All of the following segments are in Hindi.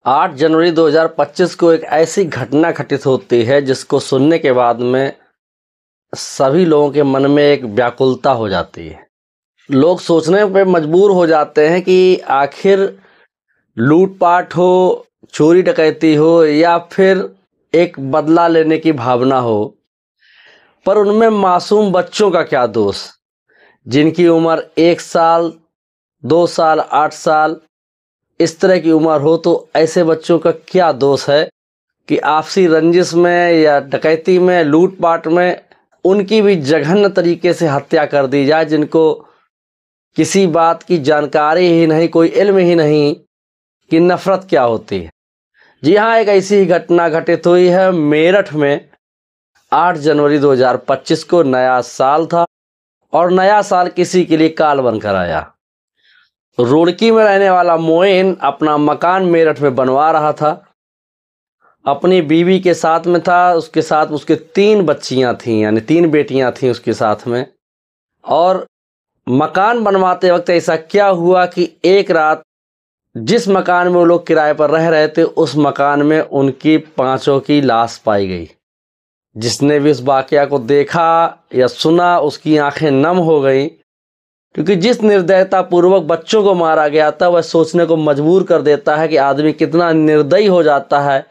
8 जनवरी 2025 को एक ऐसी घटना घटित होती है जिसको सुनने के बाद में सभी लोगों के मन में एक व्याकुलता हो जाती है। लोग सोचने पे मजबूर हो जाते हैं कि आखिर लूटपाट हो, चोरी डकैती हो या फिर एक बदला लेने की भावना हो, पर उनमें मासूम बच्चों का क्या दोष, जिनकी उम्र 1 साल, 2 साल, 8 साल इस तरह की उम्र हो, तो ऐसे बच्चों का क्या दोष है कि आपसी रंजिश में या डकैती में, लूटपाट में उनकी भी जघन्य तरीके से हत्या कर दी जाए, जिनको किसी बात की जानकारी ही नहीं, कोई इल्म ही नहीं कि नफरत क्या होती है। जी हाँ, एक ऐसी ही घटना घटित हुई है मेरठ में। 8 जनवरी 2025 को नया साल था और नया साल किसी के लिए काल बनकर आया। रुड़की में रहने वाला मोइन अपना मकान मेरठ में बनवा रहा था। अपनी बीवी के साथ में था, उसके साथ उसके 3 बच्चियां थीं, यानी 3 बेटियां थीं उसके साथ में। और मकान बनवाते वक्त ऐसा क्या हुआ कि एक रात जिस मकान में वो लोग किराए पर रह रहे थे, उस मकान में उनकी 5 की लाश पाई गई। जिसने भी उस वाकया को देखा या सुना, उसकी आंखें नम हो गई, क्योंकि जिस निर्दयता पूर्वक बच्चों को मारा गया था वह सोचने को मजबूर कर देता है कि आदमी कितना निर्दयी हो जाता है।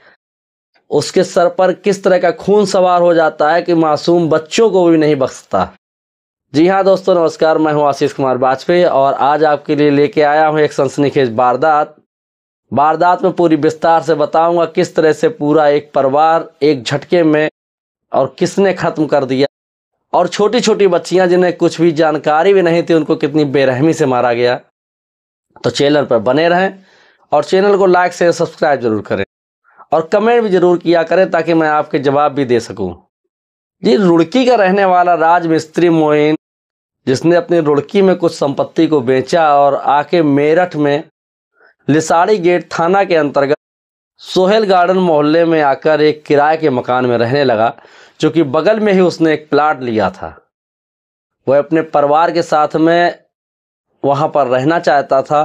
उसके सर पर किस तरह का खून सवार हो जाता है कि मासूम बच्चों को भी नहीं बख्शता। जी हाँ दोस्तों, नमस्कार, मैं हूं आशीष कुमार वाजपेयी और आज आपके लिए लेके आया हूं एक सनसनीखेज वारदात में पूरी विस्तार से बताऊंगा किस तरह से पूरा एक परिवार एक झटके में और किसने खत्म कर दिया, और छोटी छोटी बच्चियां जिन्हें कुछ भी जानकारी भी नहीं थी, उनको कितनी बेरहमी से मारा गया। तो चैनल पर बने रहें और चैनल को लाइक शेयर सब्सक्राइब जरूर करें और कमेंट भी जरूर किया करें ताकि मैं आपके जवाब भी दे सकूं। जी, रुड़की का रहने वाला राजमिस्त्री मोइन, जिसने अपनी रुड़की में कुछ संपत्ति को बेचा और आके मेरठ में लिसाड़ी गेट थाना के अंतर्गत सोहेल गार्डन मोहल्ले में आकर एक किराए के मकान में रहने लगा, जो कि बगल में ही उसने एक प्लाट लिया था। वह अपने परिवार के साथ में वहां पर रहना चाहता था,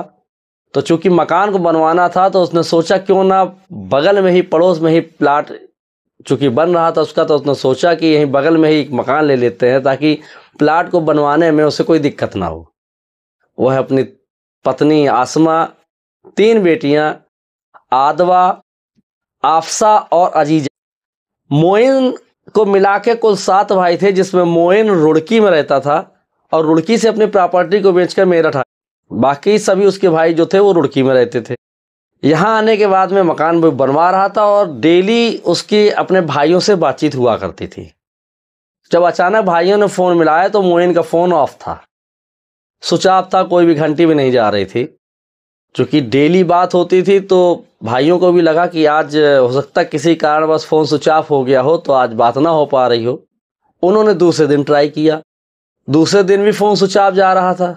तो चूंकि मकान को बनवाना था तो उसने सोचा क्यों ना बगल में ही, पड़ोस में ही प्लाट चूंकि बन रहा था उसका, तो उसने सोचा कि यहीं बगल में ही एक मकान ले लेते हैं ताकि प्लाट को बनवाने में उसे कोई दिक्कत ना हो। वह अपनी पत्नी आसमा, 3 बेटियां आदवा, आफसा और अजीजा, मोइन को मिला के कुल 7 भाई थे, जिसमें मोइन रुड़की में रहता था और रुड़की से अपनी प्रॉपर्टी को बेचकर मेरठ आया। बाकी सभी उसके भाई जो थे वो रुड़की में रहते थे। यहाँ आने के बाद में मकान वो बनवा रहा था और डेली उसकी अपने भाइयों से बातचीत हुआ करती थी। जब अचानक भाइयों ने फ़ोन मिलाया तो मोइन का फ़ोन ऑफ था, स्विच ऑफ था, कोई भी घंटी भी नहीं जा रही थी। चूँकि डेली बात होती थी तो भाइयों को भी लगा कि आज हो सकता है किसी कारणवश फ़ोन स्विच ऑफ हो गया हो, तो आज बात ना हो पा रही हो। उन्होंने दूसरे दिन ट्राई किया, दूसरे दिन भी फ़ोन स्विच ऑफ जा रहा था,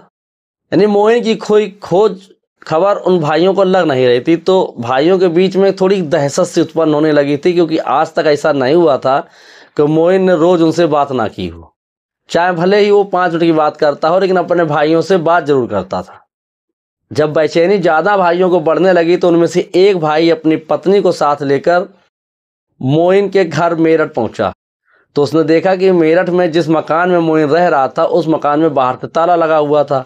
यानी मोइन की कोई खोज खबर उन भाइयों को लग नहीं रही थी। तो भाइयों के बीच में थोड़ी दहशत सी उत्पन्न होने लगी थी, क्योंकि आज तक ऐसा नहीं हुआ था कि मोइन ने रोज़ उनसे बात ना की हो। चाहे भले ही वो 5 मिनट की बात करता हो, लेकिन अपने भाइयों से बात जरूर करता था। जब बेचैनी ज़्यादा भाइयों को बढ़ने लगी तो उनमें से एक भाई अपनी पत्नी को साथ लेकर मोइन के घर मेरठ पहुंचा। तो उसने देखा कि मेरठ में जिस मकान में मोइन रह रहा था, उस मकान में बाहर से ताला लगा हुआ था।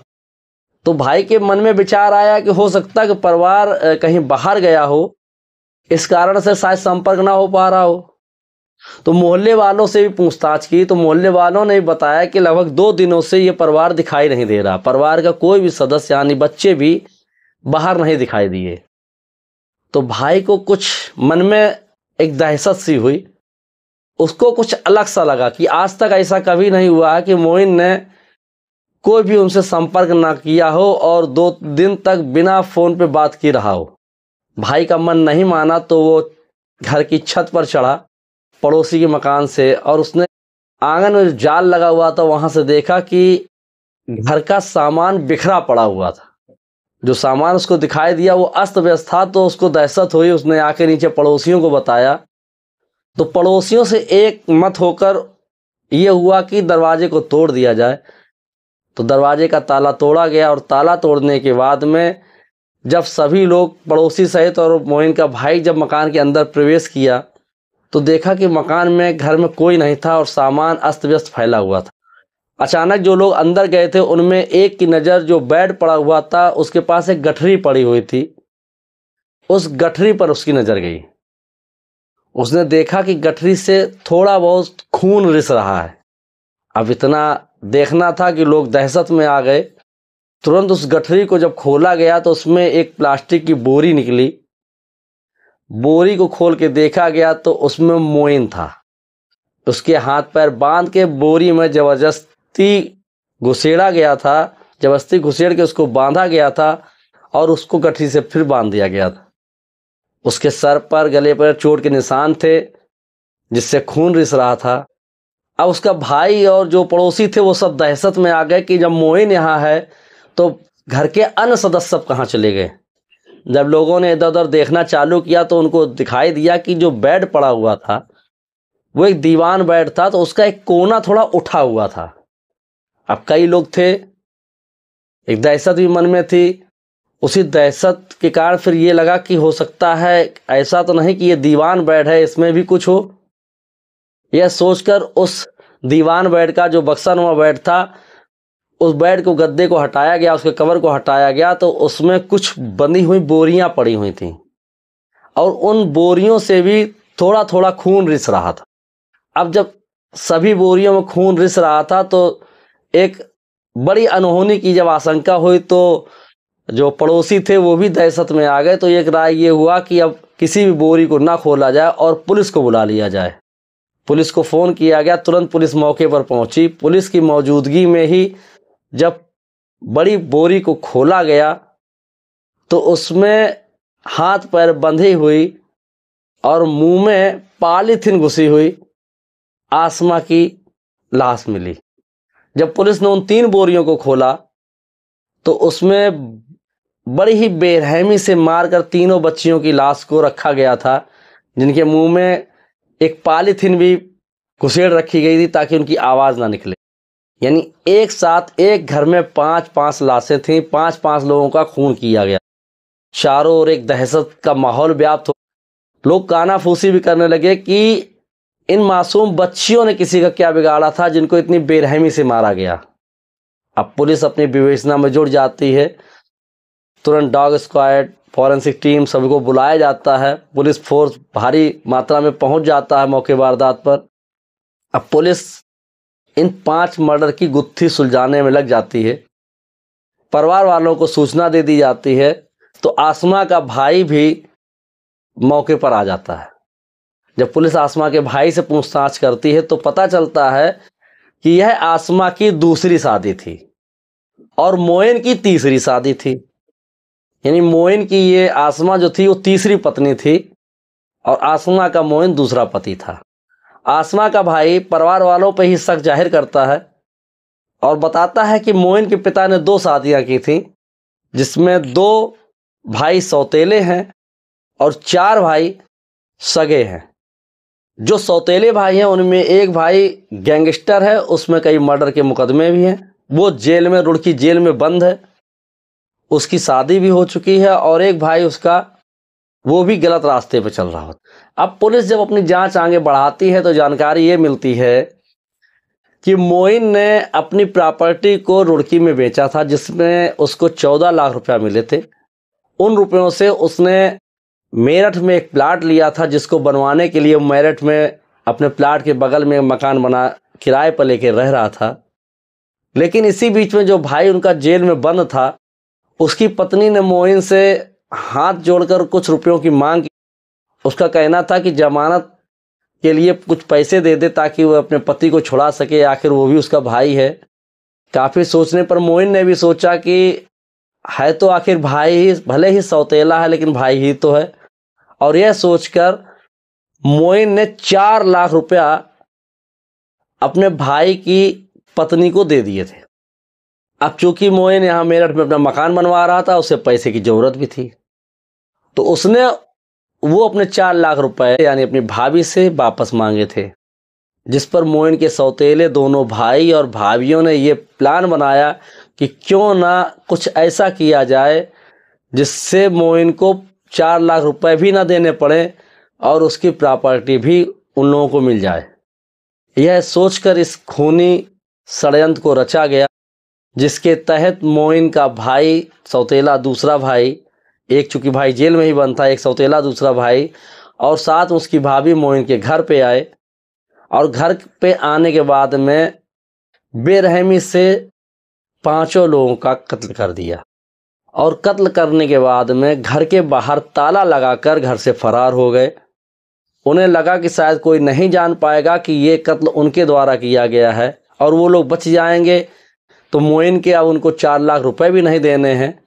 तो भाई के मन में विचार आया कि हो सकता है कि परिवार कहीं बाहर गया हो, इस कारण से शायद संपर्क ना हो पा रहा हो। तो मोहल्ले वालों से भी पूछताछ की तो मोहल्ले वालों ने बताया कि लगभग 2 दिनों से ये परिवार दिखाई नहीं दे रहा। परिवार का कोई भी सदस्य यानी बच्चे भी बाहर नहीं दिखाई दिए। तो भाई को कुछ मन में एक दहशत सी हुई, उसको कुछ अलग सा लगा कि आज तक ऐसा कभी नहीं हुआ कि मोइन ने कोई भी उनसे संपर्क ना किया हो और 2 दिन तक बिना फ़ोन पे बात की रहा हो। भाई का मन नहीं माना तो वो घर की छत पर चढ़ा पड़ोसी के मकान से, और उसने आंगन में जाल लगा हुआ था वहां से देखा कि घर का सामान बिखरा पड़ा हुआ था। जो सामान उसको दिखाई दिया वो अस्त व्यस्त था, तो उसको दहशत हुई। उसने आके नीचे पड़ोसियों को बताया, तो पड़ोसियों से एक मत होकर ये हुआ कि दरवाजे को तोड़ दिया जाए। तो दरवाजे का ताला तोड़ा गया और ताला तोड़ने के बाद में जब सभी लोग पड़ोसी सहित और मोइन का भाई जब मकान के अंदर प्रवेश किया तो देखा कि मकान में घर में कोई नहीं था और सामान अस्त व्यस्त फैला हुआ था। अचानक जो लोग अंदर गए थे उनमें एक की नज़र जो बेड पड़ा हुआ था उसके पास एक गठरी पड़ी हुई थी, उस गठरी पर उसकी नज़र गई। उसने देखा कि गठरी से थोड़ा बहुत खून रिस रहा है। अब इतना देखना था कि लोग दहशत में आ गए। तुरंत उस गठरी को जब खोला गया तो उसमें एक प्लास्टिक की बोरी निकली। बोरी को खोल के देखा गया तो उसमें मोइन था। उसके हाथ पैर बांध के बोरी में जबरदस्ती घुसेड़ा गया था, जबरदस्ती घुसेड़ के उसको बांधा गया था और उसको गठरी से फिर बांध दिया गया था। उसके सर पर गले पर चोट के निशान थे जिससे खून रिस रहा था। अब उसका भाई और जो पड़ोसी थे वो सब दहशत में आ गए कि जब मोइन यहाँ है तो घर के अन्य सदस्य सब कहाँ चले गए। जब लोगों ने इधर उधर देखना चालू किया तो उनको दिखाई दिया कि जो बेड पड़ा हुआ था वो एक दीवान बेड था, तो उसका एक कोना थोड़ा उठा हुआ था। अब कई लोग थे, एक दहशत भी मन में थी। उसी दहशत के कारण फिर ये लगा कि हो सकता है ऐसा तो नहीं कि ये दीवान बेड है, इसमें भी कुछ हो। यह सोचकर उस दीवान बेड का जो बक्सानुमा बेड था उस बेड को गद्दे को हटाया गया, उसके कवर को हटाया गया तो उसमें कुछ बंधी हुई बोरियां पड़ी हुई थीं और उन बोरियों से भी थोड़ा थोड़ा खून रिस रहा था। अब जब सभी बोरियों में खून रिस रहा था तो एक बड़ी अनहोनी की जब आशंका हुई तो जो पड़ोसी थे वो भी दहशत में आ गए। तो एक राय ये हुआ कि अब किसी भी बोरी को ना खोला जाए और पुलिस को बुला लिया जाए। पुलिस को फ़ोन किया गया, तुरंत पुलिस मौके पर पहुंची। पुलिस की मौजूदगी में ही जब बड़ी बोरी को खोला गया तो उसमें हाथ पैर बंधी हुई और मुंह में पॉलीथीन घुसी हुई आसमा की लाश मिली। जब पुलिस ने उन 3 बोरियों को खोला तो उसमें बड़ी ही बेरहमी से मारकर तीनों बच्चियों की लाश को रखा गया था, जिनके मुंह में एक पॉलीथीन भी घुसेड़ रखी गई थी ताकि उनकी आवाज़ ना निकले। यानी एक साथ एक घर में 5-5 लाशें थीं, 5-5 लोगों का खून किया गया। चारों ओर एक दहशत का माहौल व्याप्त हो। लोग कानाफूसी भी करने लगे कि इन मासूम बच्चियों ने किसी का क्या बिगाड़ा था जिनको इतनी बेरहमी से मारा गया। अब पुलिस अपनी विवेचना में जुट जाती है। तुरंत डॉग स्क्वाड, फॉरेंसिक टीम सभी को बुलाया जाता है। पुलिस फोर्स भारी मात्रा में पहुंच जाता है मौके वारदात पर। अब पुलिस इन 5 मर्डर की गुत्थी सुलझाने में लग जाती है। परिवार वालों को सूचना दे दी जाती है तो आसमा का भाई भी मौके पर आ जाता है। जब पुलिस आसमा के भाई से पूछताछ करती है तो पता चलता है कि यह आसमा की दूसरी शादी थी और मोइन की तीसरी शादी थी। यानी मोइन की ये आसमा जो थी वो तीसरी पत्नी थी और आसमा का मोइन दूसरा पति था। आसमा का भाई परिवार वालों पर ही शक जाहिर करता है और बताता है कि मोइन के पिता ने 2 शादियां की थीं, जिसमें 2 भाई सौतेले हैं और 4 भाई सगे हैं। जो सौतेले भाई हैं उनमें एक भाई गैंगस्टर है, उसमें कई मर्डर के मुकदमे भी हैं, वो जेल में, रुड़की जेल में बंद है, उसकी शादी भी हो चुकी है और एक भाई उसका वो भी गलत रास्ते पे चल रहा होता। अब पुलिस जब अपनी जांच आगे बढ़ाती है तो जानकारी ये मिलती है कि मोइन ने अपनी प्रॉपर्टी को रुड़की में बेचा था, जिसमें उसको 14 लाख रुपया मिले थे। उन रुपयों से उसने मेरठ में एक प्लाट लिया था जिसको बनवाने के लिए मेरठ में अपने प्लाट के बगल में मकान बना किराए पर लेके रह रहा था। लेकिन इसी बीच में जो भाई उनका जेल में बंद था उसकी पत्नी ने मोइन से हाथ जोड़कर कुछ रुपयों की मांग की। उसका कहना था कि जमानत के लिए कुछ पैसे दे दे ताकि वह अपने पति को छुड़ा सके, आखिर वो भी उसका भाई है। काफ़ी सोचने पर मोइन ने भी सोचा कि है तो आखिर भाई ही, भले ही सौतेला है लेकिन भाई ही तो है। और यह सोचकर मोइन ने 4 लाख रुपया अपने भाई की पत्नी को दे दिए थे। अब चूंकि मोइन यहाँ मेरठ में अपना मकान बनवा रहा था, उसे पैसे की ज़रूरत भी थी, तो उसने वो अपने 4 लाख रुपए यानी अपनी भाभी से वापस मांगे थे, जिस पर मोइन के सौतेले दोनों भाई और भाभियों ने ये प्लान बनाया कि क्यों ना कुछ ऐसा किया जाए जिससे मोइन को 4 लाख रुपए भी ना देने पड़े और उसकी प्रॉपर्टी भी उन लोगों को मिल जाए। यह सोचकर इस खूनी षड्यंत्र को रचा गया, जिसके तहत मोइन का भाई सौतेला दूसरा भाई, एक चूंकि भाई जेल में ही बंद था, एक सौतेला दूसरा भाई और साथ उसकी भाभी मोइन के घर पे आए और घर पे आने के बाद में बेरहमी से 5 लोगों का कत्ल कर दिया और कत्ल करने के बाद में घर के बाहर ताला लगाकर घर से फरार हो गए। उन्हें लगा कि शायद कोई नहीं जान पाएगा कि ये कत्ल उनके द्वारा किया गया है और वो लोग बच जाएंगे, तो मोइन के अब उनको 4 लाख रुपए भी नहीं देने हैं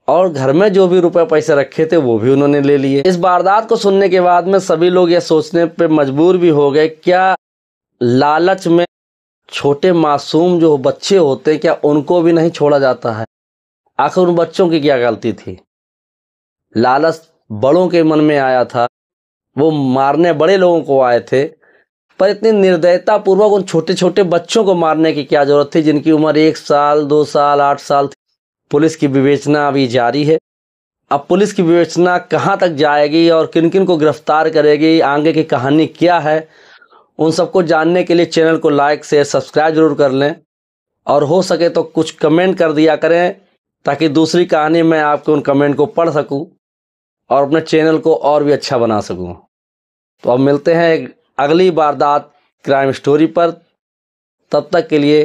और घर में जो भी रुपए पैसे रखे थे वो भी उन्होंने ले लिए। इस वारदात को सुनने के बाद में सभी लोग ये सोचने पे मजबूर भी हो गए, क्या लालच में छोटे मासूम जो बच्चे होते हैं क्या उनको भी नहीं छोड़ा जाता है? आखिर उन बच्चों की क्या गलती थी? लालच बड़ों के मन में आया था, वो मारने बड़े लोगों को आए थे, पर इतनी निर्दयता पूर्वक उन छोटे छोटे बच्चों को मारने की क्या जरूरत थी जिनकी उम्र 1 साल 2 साल 8 साल थी? पुलिस की विवेचना अभी जारी है। अब पुलिस की विवेचना कहां तक जाएगी और किन किन को गिरफ्तार करेगी, आगे की कहानी क्या है, उन सबको जानने के लिए चैनल को लाइक शेयर सब्सक्राइब जरूर कर लें और हो सके तो कुछ कमेंट कर दिया करें ताकि दूसरी कहानी मैं आपके उन कमेंट को पढ़ सकूं और अपने चैनल को और भी अच्छा बना सकूं। तो अब मिलते हैं एक अगली वारदात क्राइम स्टोरी पर। तब तक के लिए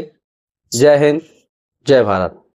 जय हिंद, जय भारत।